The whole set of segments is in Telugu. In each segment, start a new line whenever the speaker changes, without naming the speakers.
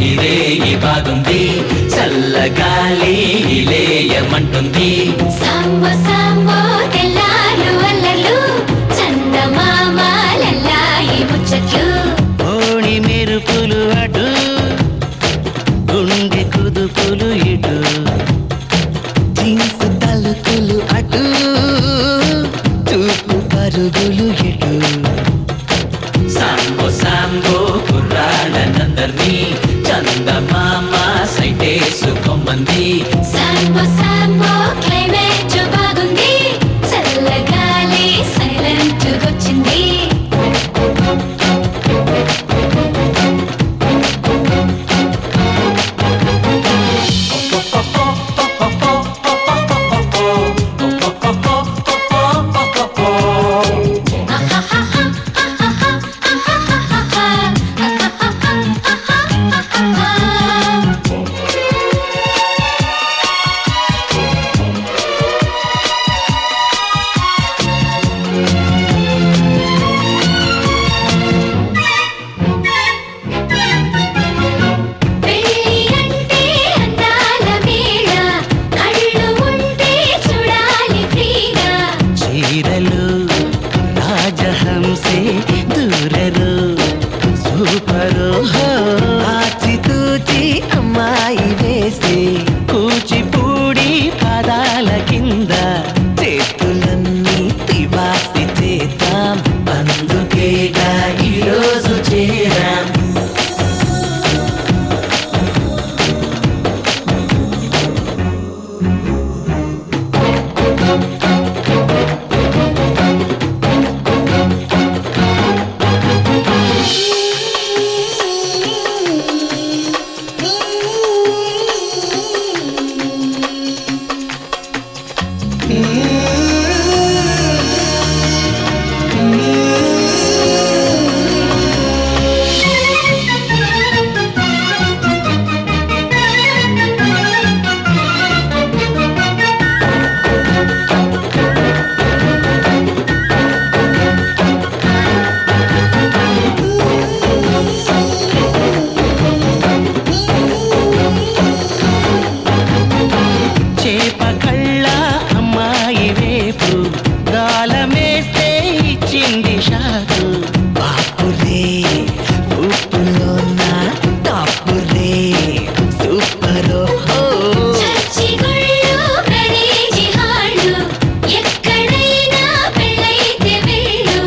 ఇదే బాగుంది చల్లగాలి లేయమంటుంది
సాంబో సాంబో తెల్లారు అల్లర్లు చందమామలల్లాయి ముచ్చట్లు
ఓణి మెరుపులు అటు గుండె కుదుపులు ఇటు జీన్స్ తలుకులు అటు చూపు పరుగులు ఇటు
సాంబో సాంబో కుర్రాళ్ళనందర్నీ చందమామ సైటేసుకోమంది
సాంబో సాంబో క్లైమేట్ బాగుంది చల్లగాలి సైలెంట్ గొచ్చింది
చీరలు రాజహంసే దూరరు సూపరు ఆచితూచి అమ్మాయి వేసి కూచిపూడి పాదాల కింద చేతులన్నీ తివాసి చేద్దాం
అందుకేగా ఈరోజు చేరాం
చేప కళ్ళ అమ్మాయి వేపు గాలమేస్తే ఇచ్చింది షాకు బాపురే ఉప్పులోన టాపురే సూపరో
చచ్చిగుళ్ళు బ్రనేజి హాళ్ళు ఎక్కడైనా పెళ్ళైతే వెళ్ళు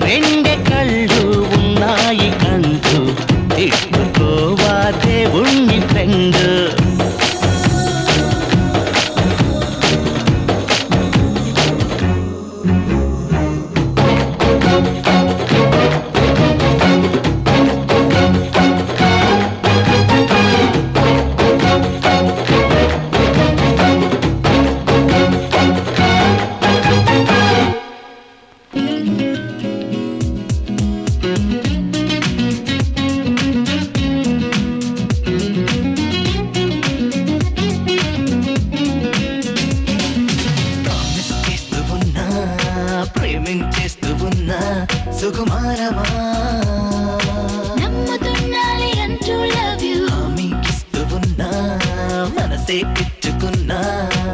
రెండె కళ్ళు ఉన్నాయి కంటూ తిట్టుకోవా దేవుణ్ణి ఫ్రెండ్ చేస్తూ ఉన్నా ప్రేమించేస్తూ ఉన్నా సుకుమారమా
నమ్ముతున్నాలి అంటూ లవ్ యు
హామీకిస్తూ ఉన్నా మనసే ఇచ్చుకున్నా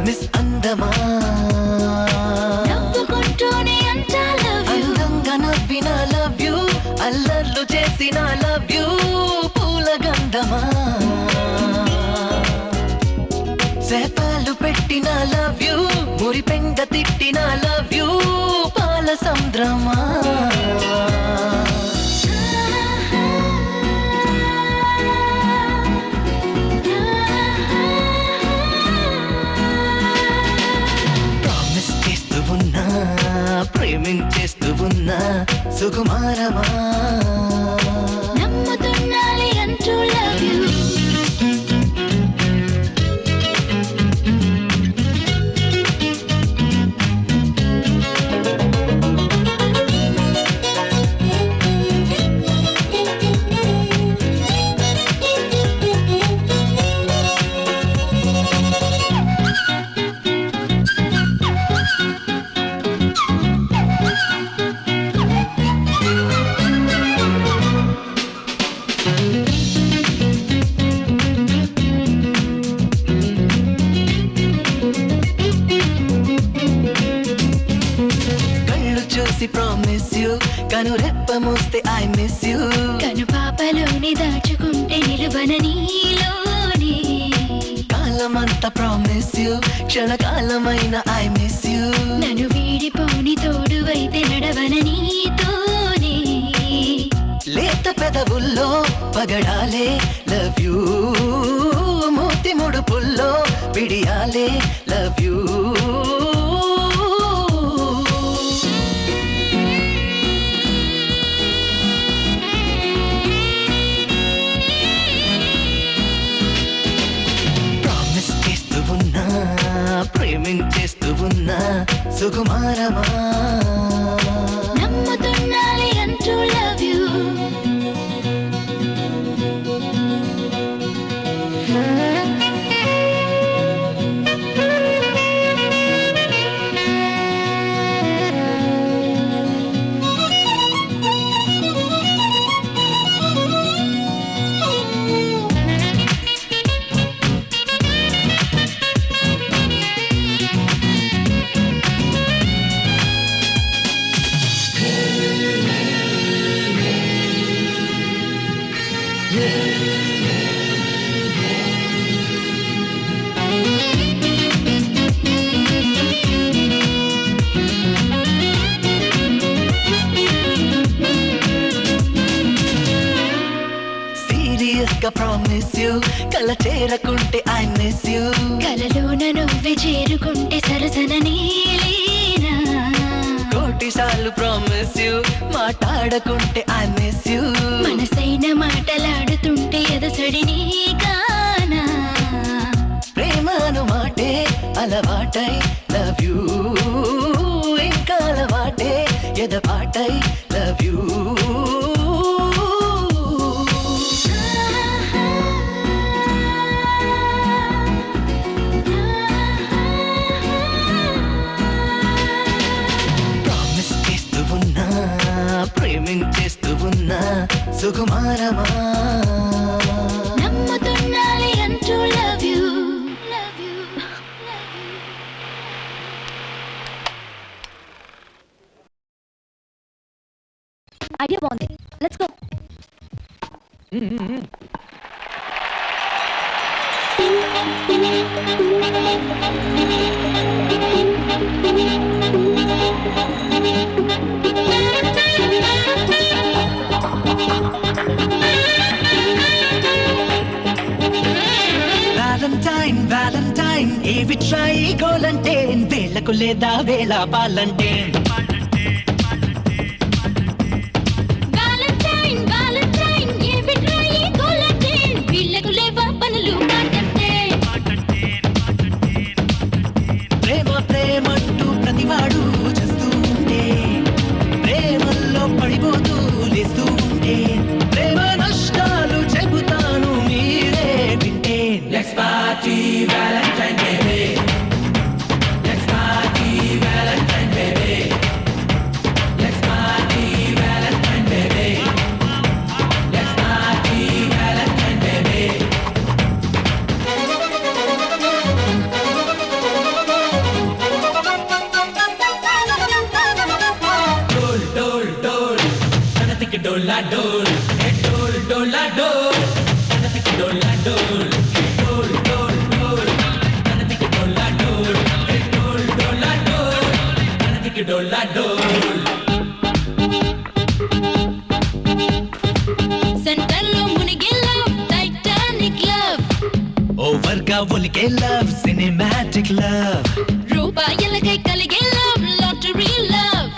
మిస్ అందమా
నవ్వుకుంటూనే అంటా లవ్ యు
అందంగా నవ్విన లవ్ యూ అల్లర్లు చేసిన లవ్ యూ పూల గంధమా శాపాలు పెట్టిన లవ్ యూ మురిపెండ తిట్టిన లవ్ యూ పాల సంద్రమా ప్రామిస్ చేస్తూ ఉన్నా ప్రేమించేస్తూ ఉన్నా సుకుమారమా
నమ్ముతున్నాలి అంటూ లవ్ యు
ఎంత ప్రామిస్ యూ క్షణకాలమైన ఐ మిస్ యూ
నన్ను వీడిపోని తోడువైతే నడవన నీతోనే
లేత పెదవుల్లో పగడాలే లవ్ యూ మూతి ముడుపుల్లో పిడియాలే లవ్ యూ ప్రామిస్ చేస్తూ ఉన్నా ప్రేమించేస్తూ ఉన్నా సుకుమారమా
నమ్ముతున్నాలే అంటూ లవ్ యూ
సీరియస్ గా ప్రామిస్ యూ కల చేరకుంటే ఐ మిస్ యూ
కలలోన నువ్వే చేరుకుంటే సరసన నీలేనా
కోటిసార్లు ప్రామిస్ యూ మాట్లాడకుంటే ఐ మిస్ యూ
మనసైన మాటలాడుతుంటే ఎదసడి నీ గానా
ప్రేమను మాటే అలవాటై లవ్ యూ ఇంకా అలవాటే ఎదపాటై లవ్ యూ ప్రామిస్ చేస్తూ ఉన్నా ప్రేమించేస్తూ ఉన్నా సుకుమారమా
నమ్ముతున్నాలే అంటూ లవ్ యూ
ఐడియా బాగుంది. Let's go.
వ్యాలంటైన్ వ్యాలంటైన్ ఏవి ట్రై గోలంటే వేళకు లేదా వేళ పాలంటే
వాలంటైన్ వాలంటైన్ ఏ బిడ్రాయి గోలంటైన్ వీళ్ళకు లేవా పనులు మాటంటే
ప్రేమ ప్రేమంటూ ప్రతివాడు చేస్తూ ఉంటే ప్రేమల్లో పడిపోతూ లేస్తూ ఉంటే ప్రేమ నష్టాలు చెబుతాను మీరే వింటే
Let's party Valentine baby. Let's party Valentine baby. Let's party Valentine baby. Let's party Valentine baby. Dol dol dol, tanatik dola dol. Hey dol dola dol, tanatik dola dol. Hey dol dol dol, tanatik dola dol. Hey dol dola dol, tanatik dola dol.
సెంటర్లో మునిగే లవ్ టైటానిక్ లవ్
ఓవర్ గా ఒలికే లవ్ సినిమాటిక్ లవ్
రూపాయలకై కలిగే లవ్ లాటరీ లవ్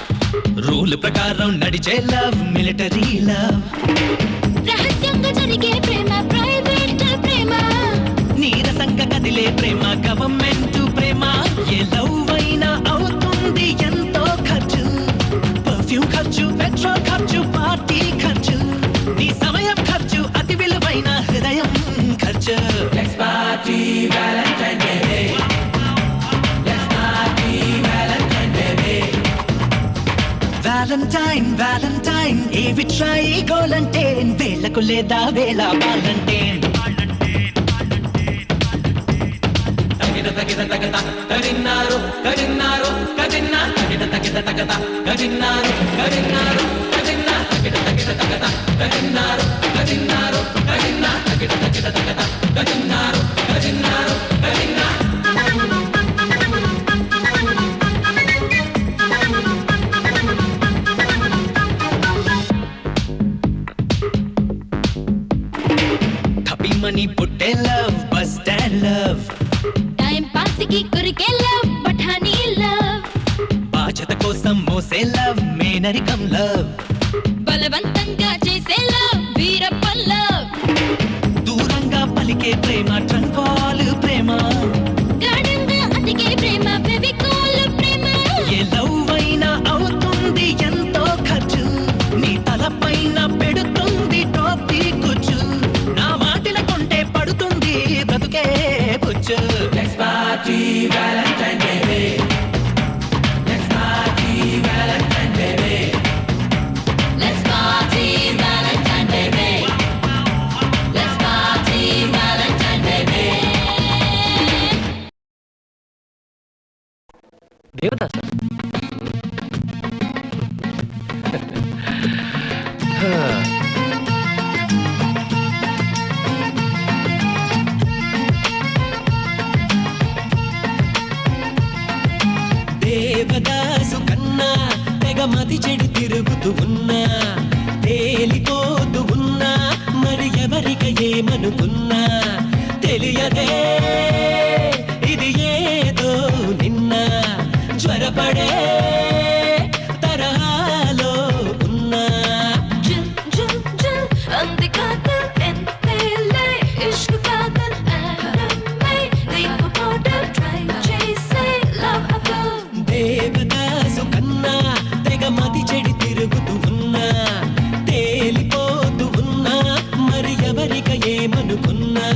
రూల్ ప్రకారం నడిచే లవ్ మిలిటరీ లవ్
రహస్యంగా జరిగే ప్రేమ ప్రైవేట్ ప్రేమ
నీరసంగా కదిలే ప్రేమ గవర్నమెంట్ ప్రేమ ఏ లవ్ అయినా అవుతుంది ఎంతో ఖర్చు పర్ఫ్యూమ్ ఖర్చు పెట్రోల్ ఖర్చు పార్టీ ఖర్చు నీ సమయం ఖర్చు అతి విలువైన హృదయం ఖర్చు
Let's party Valentine baby. Let's party Valentine baby.
Valentine Valentine ఏవి ట్రై గోలంటే వేళకు లేదా వేళ పాలంటే
తగిన తగిన తగత కదిన్నారు కదిన్నారు కదిన్నా తగిన తగిన తగత కదిన్నారు కదిన్నారు కదిన్నా తగిన తగిన తగత కదిన్నారు కదిన్నారు కదిన్నా తగిన తగిన తగత కదిన్నారు కదిన్నారు కదిన్నా
love bus stand love
time pass కి కొరికే లవ్ పఠానీ లవ్
బాధ్యత కోసం మోసే లవ్ మేనరికం లవ్
బలవంతంగా చేసే లవ్ వీరప్ప లవ్
దూరంగా పలికే ప్రేమ ట్రంకాల్ ప్రేమ
గాఢంగా అతికే ప్రేమ ఫెవికాల్ ప్రేమ
ఏ లవ్ అయినా అవుతుంది ఎంతో ఖర్చు నీ తలపైన పెడుతుంది టోపీ కుచ్చు నా మాటల కొంటే పడుతుంది బ్రతుకే పుచ్చు
Let's party Valentine baby. Let's party Valentine baby.
Let's party Valentine baby. Let's party Valentine baby.
Devdas
Devadasu కన్నా తెగ మతి చెడి తిరుగుతూ ఉన్నా తేలిపోతూ ఉన్నా మరి ఎవరిక ఏమనుకున్నా తెలియదే ఇది ఏదో నిన్న జ్వరపడే తరహాలో ఉన్నా
Jum jum jum అంది కాదల్ ఎంతేలే ఇష్క్ కాదల్ ఆడమై దీప మోడల్ ట్రై చేసే లవ్ అబౌ
దేవదాసు కన్నా తెగ మతి చెడి తిరుగుతూ ఉన్నా తేలిపోతూ ఉన్నా మరి ఎవరిక ఏమనుకున్నా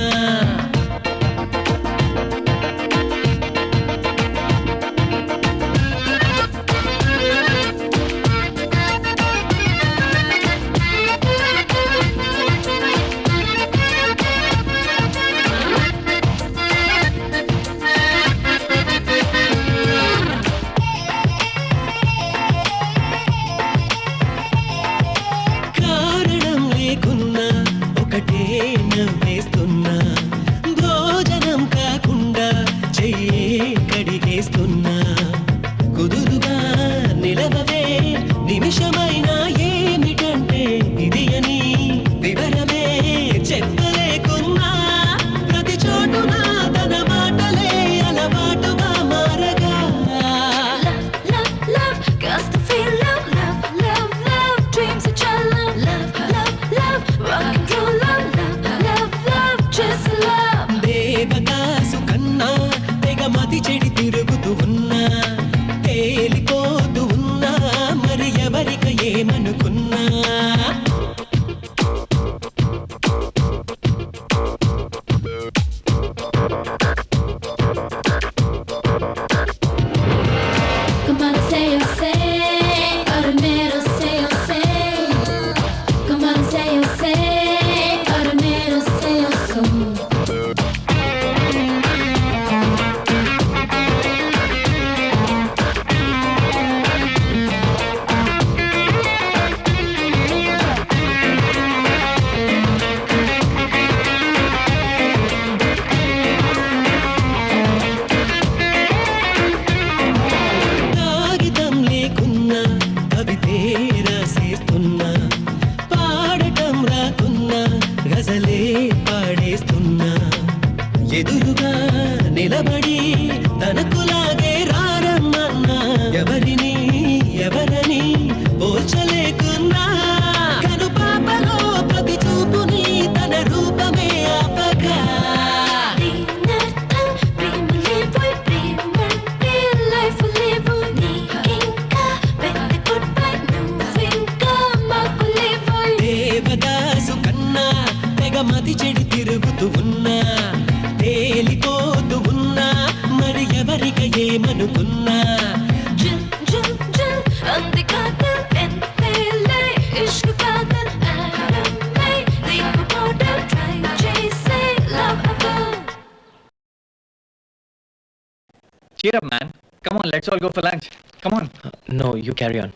కారణం లేకున్నా ఒకటే నవ్వేస్తున్నా భోజనం కాకుండా చెయ్యే కడిగేస్తున్నా కుదురుగా నిలవవే నిమిషమైనా ఏమిటంటే ఇది అని వివరమే చెప్పలేకున్నా ప్రతి చోటున తన మాటలే అలవాటుగా మారగా
love love got to feel love love love love dreams of child love love love love rock and roll love love love love just love
Devadasu కన్నా తెగ మతి చెడి తిరుగుతూ ఉన్నా తేలిపోతూ ఉన్నా మరి ఎవరిక ఏమనుకున్నా
Come on, say you say, automero say you say. Come on, say you say, automero say you so.
కాగితం లేకున్నా కవితే రాసేస్తున్నా పాడటం రాకున్నా గజలే పాడేస్తున్నా ఎదురుగా నిలబడి తనకులాగే రారమ్మన్నా ఎవరిని ఎవరని పోల్చలేకున్నా కను పాపలో ప్రతి చూపుని తన రూపమే ఆపగా
దీనర్థం ప్రేమలేవోయ్ ప్రేమంటే లైఫ్ లేవోయ్ నీకింకా పెద్ద గుడ్ బై నువ్వింకా మాకు లేవోయ్
దేవదాసు కన్నా తెగ మతి చెడి తిరుగుతూ ఉన్నా తేలిపోతూ ఉన్నా మరి ఎవరిక ఏమనుకున్నా
జుమ్ జుమ్ జుమ్ అంది కాదల్ ఎంతేలే ఇష్క్ కాదల్ ఆడమై దీప మోడల్ ట్రై చేసే love above
cheer up man, come on, let's all go for lunch, come on.
No, you carry on.